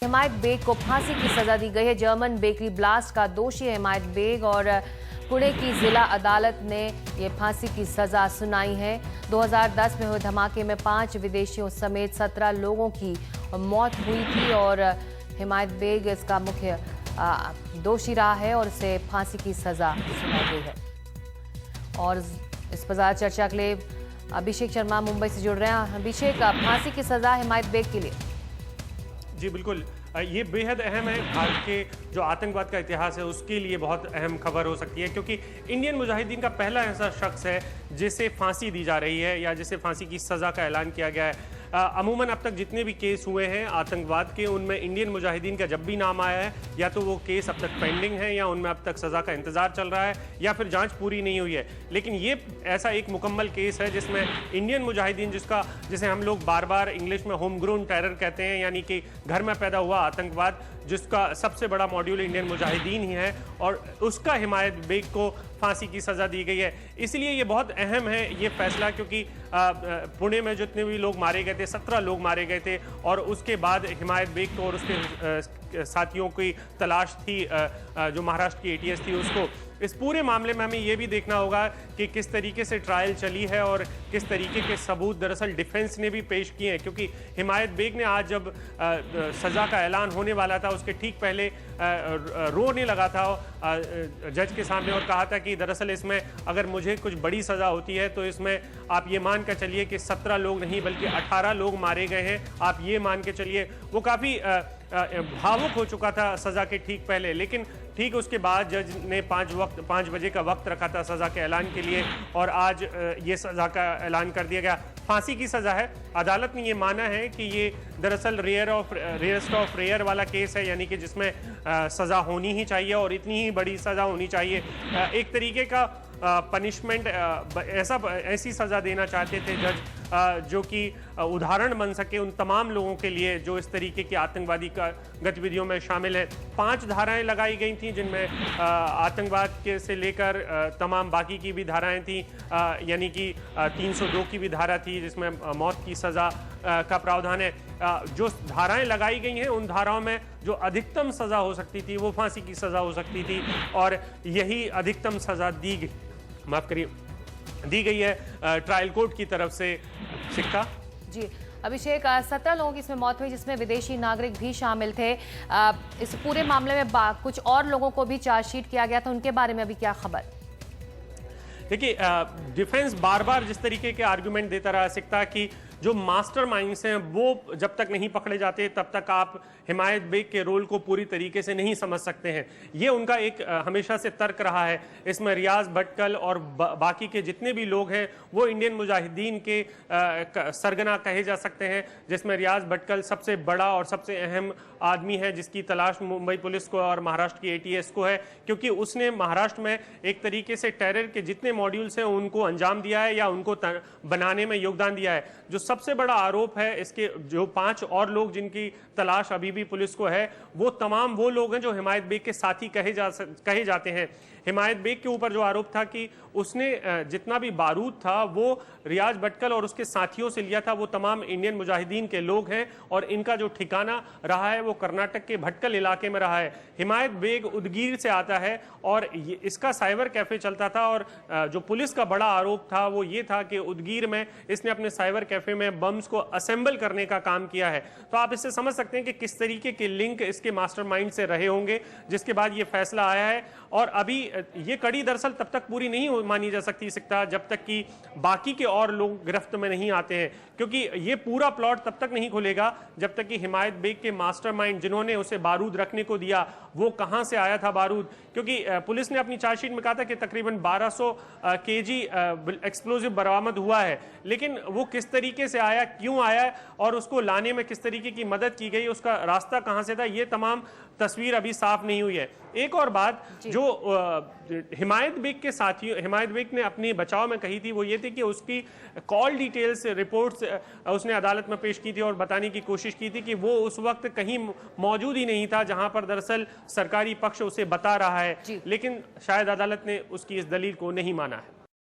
हिमायत bag को फांसी की सजा दी गई है। जर्मन बेकरी ब्लास्ट का दोषी है हिमायत बेग और पुणे की जिला अदालत ने ये फांसी की सजा सुनाई है। 2010 में हुए धमाके में 5 विदेशियों समेत 17 लोगों की मौत हुई थी और हिमायत बेग इसका मुख्य दोषी रहा है और उसे फांसी की सजा सुनाई गई है। और इस पर ज्यादा चर्चा के लिए अभिषेक शर्मा मुंबई से जुड़ रहे हैं। अभिषेक, फांसी की सजा हिमायत बेग के लिए। जी बिल्कुल, ये बेहद अहम है। भारत के जो आतंकवाद का इतिहास है उसके लिए बहुत अहम खबर हो सकती है, क्योंकि इंडियन मुजाहिदीन का पहला ऐसा शख्स है जिसे फांसी दी जा रही है या जिसे फांसी की सज़ा का ऐलान किया गया है। अमूमन अब तक जितने भी केस हुए हैं आतंकवाद के, उनमें इंडियन मुजाहिदीन का जब भी नाम आया है या तो वो केस अब तक पेंडिंग है या उनमें अब तक सज़ा का इंतज़ार चल रहा है या फिर जांच पूरी नहीं हुई है। लेकिन ये ऐसा एक मुकम्मल केस है जिसमें इंडियन मुजाहिदीन, जिसे हम लोग बार बार इंग्लिश में होम ग्रोन टेरर कहते हैं, यानी कि घर में पैदा हुआ आतंकवाद, जिसका सबसे बड़ा मॉड्यूल इंडियन मुजाहिदीन ही है, और उसका हिमायत बेग को फांसी की सज़ा दी गई है। इसलिए ये बहुत अहम है ये फैसला, क्योंकि पुणे में जितने भी लोग मारे गए थे, 17 लोग मारे गए थे, और उसके बाद हिमायत बेग को और उसके साथियों की तलाश थी, जो महाराष्ट्र की ATS थी उसको। इस पूरे मामले में हमें ये भी देखना होगा कि किस तरीके से ट्रायल चली है और किस तरीके के सबूत दरअसल डिफेंस ने भी पेश किए हैं, क्योंकि हिमायत बेग ने आज जब सज़ा का ऐलान होने वाला था उसके ठीक पहले रोने लगा था जज के सामने और कहा था कि दरअसल इसमें अगर मुझे कुछ बड़ी सज़ा होती है तो इसमें आप ये मान कर चलिए कि 17 लोग नहीं बल्कि 18 लोग मारे गए हैं, आप ये मान के चलिए। वो काफ़ी भावुक हो चुका था सज़ा के ठीक पहले, लेकिन ठीक उसके बाद जज ने 5 बजे का वक्त रखा था सज़ा के ऐलान के लिए, और आज ये सज़ा का ऐलान कर दिया गया। फांसी की सज़ा है। अदालत ने ये माना है कि ये दरअसल रेयरेस्ट ऑफ रेयर वाला केस है, यानी कि जिसमें सज़ा होनी ही चाहिए और इतनी ही बड़ी सज़ा होनी चाहिए। एक तरीके का पनिशमेंट, ऐसी सज़ा देना चाहते थे जज जो कि उदाहरण बन सके उन तमाम लोगों के लिए जो इस तरीके की आतंकवादी गतिविधियों में शामिल हैं। 5 धाराएं लगाई गई थी जिनमें आतंकवाद के से लेकर तमाम बाकी की भी धाराएं थी, यानी कि 302 की भी धारा थी जिसमें मौत की सज़ा का प्रावधान है। जो धाराएं लगाई गई हैं उन धाराओं में जो अधिकतम सज़ा हो सकती थी वो फांसी की सज़ा हो सकती थी, और यही अधिकतम सज़ा दी गई है ट्रायल कोर्ट की तरफ से। सिक्का जी अभिषेक, 17 लोगों की इसमें मौत हुई जिसमें विदेशी नागरिक भी शामिल थे। इस पूरे मामले में कुछ और लोगों को भी चार्जशीट किया गया था, उनके बारे में अभी क्या खबर? देखिए, डिफेंस बार बार जिस तरीके के आर्गुमेंट देता रहा सिक्का कि जो मास्टरमाइंड्स हैं वो जब तक नहीं पकड़े जाते तब तक आप हिमायत बेग के रोल को पूरी तरीके से नहीं समझ सकते हैं। ये उनका एक हमेशा से तर्क रहा है। इसमें रियाज भटकल और बाकी के जितने भी लोग हैं वो इंडियन मुजाहिदीन के सरगना कहे जा सकते हैं, जिसमें रियाज भटकल सबसे बड़ा और सबसे अहम आदमी है जिसकी तलाश मुंबई पुलिस को और महाराष्ट्र की ATS को है, क्योंकि उसने महाराष्ट्र में एक तरीके से टेरर के जितने मॉड्यूल्स हैं उनको अंजाम दिया है या उनको बनाने में योगदान दिया है। जो सबसे बड़ा आरोप है इसके, जो 5 और लोग जिनकी तलाश अभी भी पुलिस को है, वो तमाम वो लोग हैं जो हिमायत बेग के साथी कहे जाते हैं। हिमायत बेग के ऊपर जो आरोप था कि उसने जितना भी बारूद था वो रियाज भटकल और उसके साथियों से लिया था, वो तमाम इंडियन मुजाहिदीन के लोग हैं और इनका जो ठिकाना रहा है वो कर्नाटक के भटकल इलाके में रहा है। हिमायत बेग उदगीर से आता है और इसका साइबर कैफे चलता था, और जो पुलिस का बड़ा आरोप था वो ये था कि उदगीर में इसने अपने साइबर कैफे में बम्स को असेंबल करने का काम किया है। तो आप इससे समझ सकते हैं कि किस तरीके के लिंक इसके मास्टरमाइंड से रहे होंगे, जिसके बाद ये फैसला आया है। और अभी ये कड़ी दरअसल तब तक पूरी नहीं मानी जा सकती सकता जब तक कि बाकी के और लोग गिरफ्त में नहीं आते हैं, क्योंकि ये पूरा प्लॉट तब तक नहीं खुलेगा जब तक कि हिमायत बेग के मास्टरमाइंड जिन्होंने उसे बारूद रखने को दिया वो कहां से आया था बारूद, क्योंकि पुलिस ने अपनी चार्जशीट में कहा था कि तकरीबन 1200 kg एक्सप्लोजिव बरामद हुआ है, लेकिन वो किस तरीके से आया, क्यों आया और उसको लाने में किस तरीके की मदद की गई, उसका रास्ता कहां से था, ये तमाम तस्वीर अभी साफ नहीं हुई है। एक और बात जो हिमायत बेग के साथियों, हिमायत बेग ने अपने बचाव में कही थी वो ये थी कि उसकी कॉल डिटेल्स रिपोर्ट्स उसने अदालत में पेश की थी और बताने की कोशिश की थी कि वो उस वक्त कहीं मौजूद ही नहीं था जहां पर दरअसल सरकारी पक्ष उसे बता रहा है, लेकिन शायद अदालत ने उसकी इस दलील को नहीं माना है।